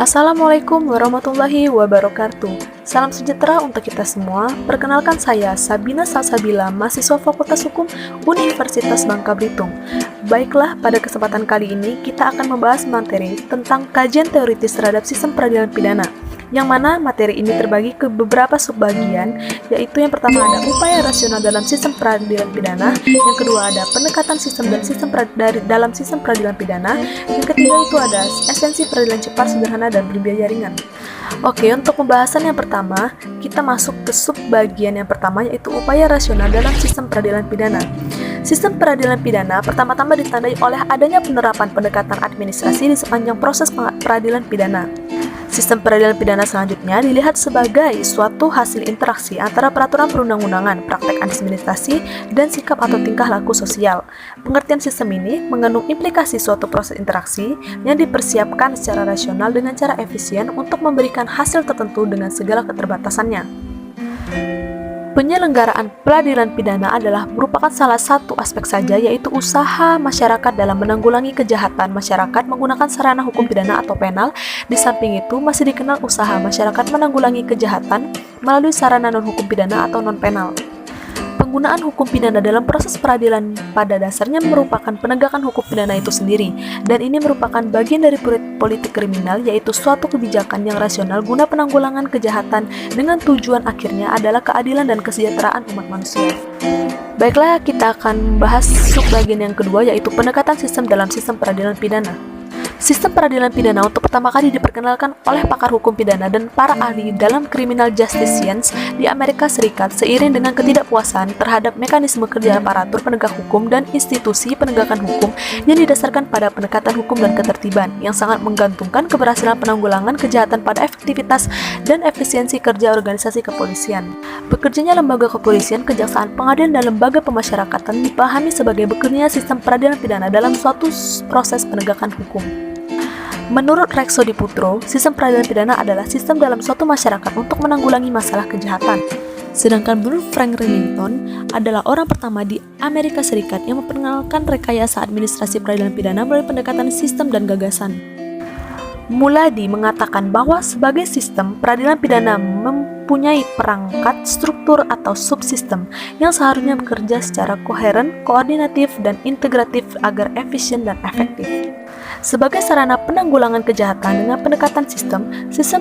Assalamualaikum warahmatullahi wabarakatuh. Salam sejahtera untuk kita semua. Perkenalkan saya Sabina Salsabila, mahasiswa Fakultas Hukum Universitas Bangka Belitung. Baiklah, pada kesempatan kali ini kita akan membahas materi tentang kajian teoritis terhadap sistem peradilan pidana, yang mana materi ini terbagi ke beberapa subbagian, yaitu yang pertama ada upaya rasional dalam sistem peradilan pidana, yang kedua ada pendekatan sistem dan dalam sistem peradilan pidana, yang ketiga itu ada esensi peradilan cepat, sederhana, dan berbiaya ringan. Oke, untuk pembahasan yang pertama, kita masuk ke subbagian yang pertama, yaitu upaya rasional dalam sistem peradilan pidana. Sistem peradilan pidana pertama-tama ditandai oleh adanya penerapan pendekatan administrasi di sepanjang proses peradilan pidana. Sistem peradilan pidana selanjutnya dilihat sebagai suatu hasil interaksi antara peraturan perundang-undangan, praktek administrasi, dan sikap atau tingkah laku sosial. Pengertian sistem ini mengandung implikasi suatu proses interaksi yang dipersiapkan secara rasional dengan cara efisien untuk memberikan hasil tertentu dengan segala keterbatasannya. Penyelenggaraan peradilan pidana adalah merupakan salah satu aspek saja, yaitu usaha masyarakat dalam menanggulangi kejahatan masyarakat menggunakan sarana hukum pidana atau penal. Di samping itu, masih dikenal usaha masyarakat menanggulangi kejahatan melalui sarana non-hukum pidana atau non-penal. Penggunaan hukum pidana dalam proses peradilan pada dasarnya merupakan penegakan hukum pidana itu sendiri, dan ini merupakan bagian dari politik kriminal, yaitu suatu kebijakan yang rasional guna penanggulangan kejahatan dengan tujuan akhirnya adalah keadilan dan kesejahteraan umat manusia. Baiklah, kita akan membahas subbagian yang kedua, yaitu pendekatan sistem dalam sistem peradilan pidana. Sistem peradilan pidana untuk pertama kali diperkenalkan oleh pakar hukum pidana dan para ahli dalam criminal justice science di Amerika Serikat seiring dengan ketidakpuasan terhadap mekanisme kerja aparatur penegak hukum dan institusi penegakan hukum yang didasarkan pada pendekatan hukum dan ketertiban yang sangat menggantungkan keberhasilan penanggulangan kejahatan pada efektivitas dan efisiensi kerja organisasi kepolisian. Bekerjanya lembaga kepolisian, kejaksaan, pengadilan, dan lembaga pemasyarakatan dipahami sebagai bekerjanya sistem peradilan pidana dalam suatu proses penegakan hukum. Menurut Rex Sodiputro, sistem peradilan pidana adalah sistem dalam suatu masyarakat untuk menanggulangi masalah kejahatan. Sedangkan menurut Frank Remington adalah orang pertama di Amerika Serikat yang memperkenalkan rekayasa administrasi peradilan pidana melalui pendekatan sistem dan gagasan. Muladi mengatakan bahwa sebagai sistem, peradilan pidana mempunyai perangkat, struktur, atau subsistem yang seharusnya bekerja secara koheren, koordinatif, dan integratif agar efisien dan efektif. Sebagai sarana penanggulangan kejahatan dengan pendekatan sistem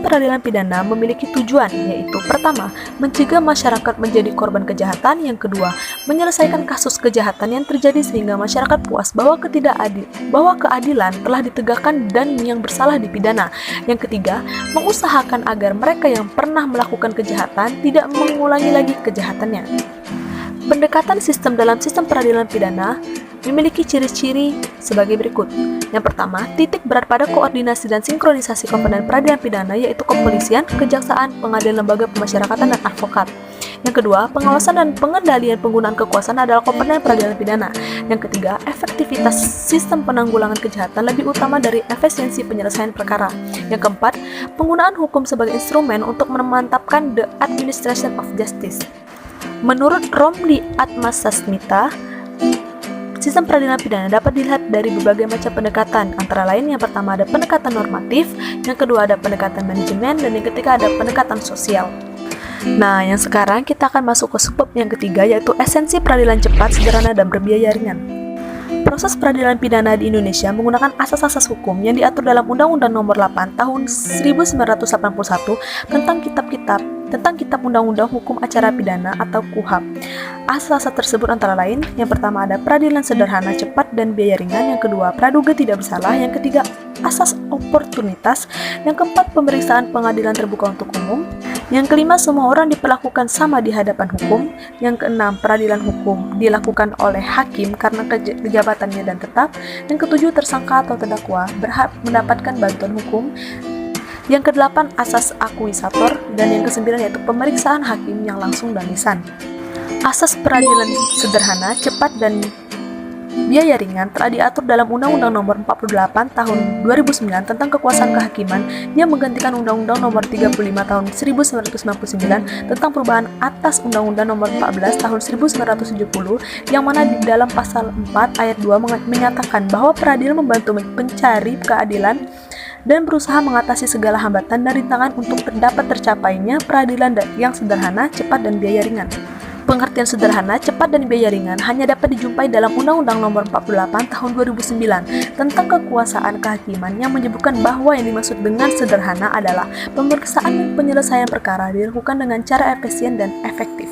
peradilan pidana memiliki tujuan, yaitu pertama, mencegah masyarakat menjadi korban kejahatan, yang kedua, menyelesaikan kasus kejahatan yang terjadi sehingga masyarakat puas bahwa keadilan telah ditegakkan dan yang bersalah dipidana, yang ketiga, mengusahakan agar mereka yang pernah melakukan kejahatan tidak mengulangi lagi kejahatannya. Pendekatan sistem dalam sistem peradilan pidana memiliki ciri-ciri sebagai berikut. Yang pertama, titik berat pada koordinasi dan sinkronisasi komponen peradilan pidana, yaitu kepolisian, kejaksaan, pengadilan, lembaga pemasyarakatan, dan advokat. Yang kedua, pengawasan dan pengendalian penggunaan kekuasaan adalah komponen peradilan pidana. Yang ketiga, efektivitas sistem penanggulangan kejahatan lebih utama dari efisiensi penyelesaian perkara. Yang keempat, penggunaan hukum sebagai instrumen untuk memantapkan the administration of justice. Menurut Romli Atmasasmita, sistem peradilan pidana dapat dilihat dari berbagai macam pendekatan, antara lain yang pertama ada pendekatan normatif, yang kedua ada pendekatan manajemen, dan yang ketiga ada pendekatan sosial. Nah, yang sekarang kita akan masuk ke subbab yang ketiga, yaitu esensi peradilan cepat, sederhana, dan berbiaya ringan. Proses peradilan pidana di Indonesia menggunakan asas-asas hukum yang diatur dalam Undang-Undang Nomor 8 Tahun 1981 tentang Kitab Undang-Undang Hukum Acara Pidana atau KUHAP. Asas-asas tersebut antara lain, yang pertama ada peradilan sederhana, cepat, dan biaya ringan, yang kedua praduga tidak bersalah, yang ketiga asas oportunitas, yang keempat pemeriksaan pengadilan terbuka untuk umum, yang kelima semua orang diperlakukan sama di hadapan hukum, yang keenam peradilan hukum dilakukan oleh hakim karena kejabatannya dan tetap, yang ketujuh tersangka atau terdakwa berhak mendapatkan bantuan hukum, yang kedelapan asas akuisator, dan yang kesembilan yaitu pemeriksaan hakim yang langsung dan lisan. Asas peradilan sederhana, cepat, dan biaya ringan telah diatur dalam Undang-Undang Nomor 48 Tahun 2009 tentang Kekuasaan Kehakiman yang menggantikan Undang-Undang Nomor 35 Tahun 1999 tentang perubahan atas Undang-Undang Nomor 14 Tahun 1970, yang mana di dalam pasal 4 ayat 2 menyatakan bahwa peradilan membantu pencari keadilan dan berusaha mengatasi segala hambatan dan rintangan untuk dapat tercapainya peradilan yang sederhana, cepat, dan biaya ringan. Pengertian sederhana, cepat, dan biaya ringan hanya dapat dijumpai dalam Undang-Undang Nomor 48 Tahun 2009 tentang kekuasaan kehakiman yang menyebutkan bahwa yang dimaksud dengan sederhana adalah pemeriksaan dan penyelesaian perkara dilakukan dengan cara efisien dan efektif.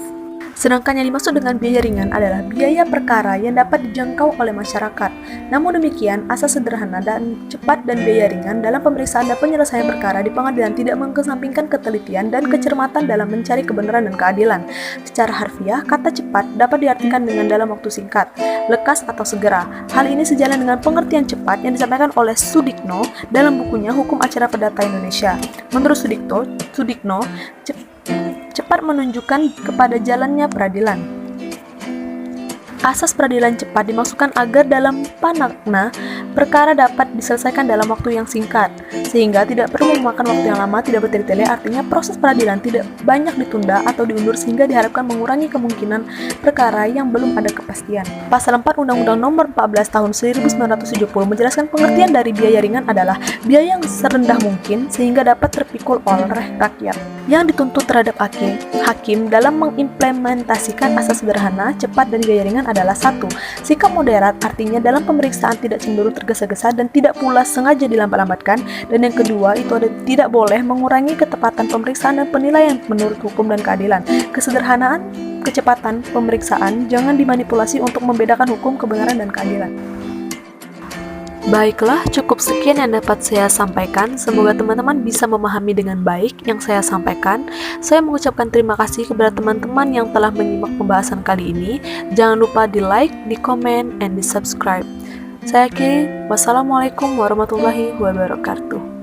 Sedangkan yang dimaksud dengan biaya ringan adalah biaya perkara yang dapat dijangkau oleh masyarakat. Namun demikian, asas sederhana dan cepat dan biaya ringan dalam pemeriksaan dan penyelesaian perkara di pengadilan tidak mengesampingkan ketelitian dan kecermatan dalam mencari kebenaran dan keadilan. Secara harfiah, kata cepat dapat diartikan dengan dalam waktu singkat, lekas, atau segera. Hal ini sejalan dengan pengertian cepat yang disampaikan oleh Sudikno dalam bukunya Hukum Acara Perdata Indonesia. Menurut Sudikno, cepat menunjukkan kepada jalannya peradilan. Asas peradilan cepat dimaksudkan agar dalam panakna perkara dapat diselesaikan dalam waktu yang singkat, sehingga tidak perlu memakan waktu yang lama, tidak bertele-tele. Artinya proses peradilan tidak banyak ditunda atau diundur sehingga diharapkan mengurangi kemungkinan perkara yang belum ada kepastian. Pasal 4 Undang-Undang Nomor 14 Tahun 1970 menjelaskan pengertian dari biaya ringan adalah biaya yang serendah mungkin sehingga dapat terpikul oleh rakyat. Yang dituntut terhadap hakim dalam mengimplementasikan asas sederhana, cepat, dan biaya ringan adalah 1. Sikap moderat, artinya dalam pemeriksaan tidak cenderung tergesa-gesa dan tidak pula sengaja dilambat-lambatkan. Dan yang kedua, itu tidak boleh mengurangi ketepatan pemeriksaan dan penilaian menurut hukum dan keadilan. Kesederhanaan, kecepatan pemeriksaan jangan dimanipulasi untuk membedakan hukum, kebenaran, dan keadilan. Baiklah, cukup sekian yang dapat saya sampaikan. Semoga teman-teman bisa memahami dengan baik yang saya sampaikan. Saya mengucapkan terima kasih kepada teman-teman yang telah menyimak pembahasan kali ini. Jangan lupa di like, di komen, and di subscribe. Saya akhiri. Wassalamualaikum warahmatullahi wabarakatuh.